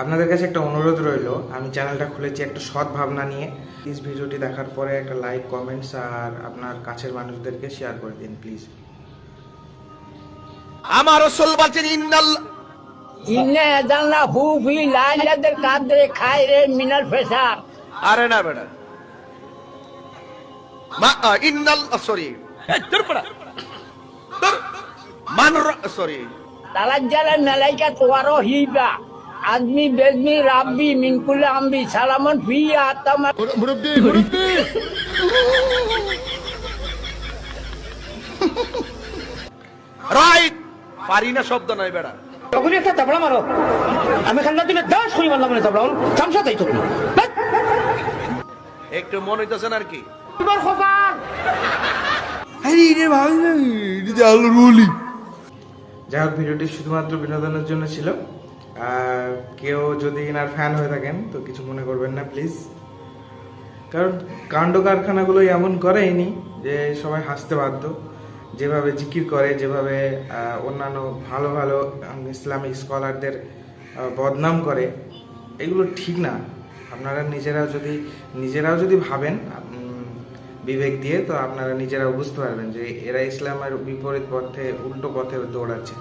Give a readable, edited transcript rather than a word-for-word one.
আপনাদের কাছে একটা অনুরোধ রইল, আমি চ্যানেলটা খুলেছি একটা সৎ ভাবনা নিয়ে। প্লিজ ভিডিওটি দেখার পরে একটা লাইক, কমেন্টস আর আপনার কাছের মানুষদেরকে শেয়ার করে দিন প্লিজ। আমার রাসূল বলেন ইন্না জানলা হু ফি লাইলাদের কাদরে খায়রে মিনাল ফেসার। আরে না বেটা, মা ইন্নাল সরি মান সরি তালাজ্জালা মালাইকা তোয়ারো হিবা আদমি বেজমি রাব্বি মিন কুল্লি আমবি সালামুন ফি আতামা। মুরব্বি রাইট, পারি না শব্দ নাই বেটা। তখন একটা তাবলা মারো, আমি খান্না দিলে 10 করি মারলাম না তাবলা চামচা তাই তুমি একটু মন হইতেছে না আর কি। এবার খবর যাই হোক, ভিডিওটি শুধুমাত্র বিনোদনের জন্য ছিল। কেউ যদি এনার ফ্যান হয়ে থাকেন তো কিছু মনে করবেন না প্লিজ, কারণ কাণ্ড কারখানাগুলো এমন করেইনি যে সবাই হাসতে বাধ্য। যেভাবে জিকির করে, যেভাবে অন্যান্য ভালো ভালো ইসলামিক স্কলারদের বদনাম করে, এগুলো ঠিক না। আপনারা নিজেরাও যদি ভাবেন বিবেক দিয়ে, তো আপনারা নিজেরাও বুঝতে পারবেন যে এরা ইসলামের বিপরীত পথে, উল্টো পথে দৌড়াচ্ছে।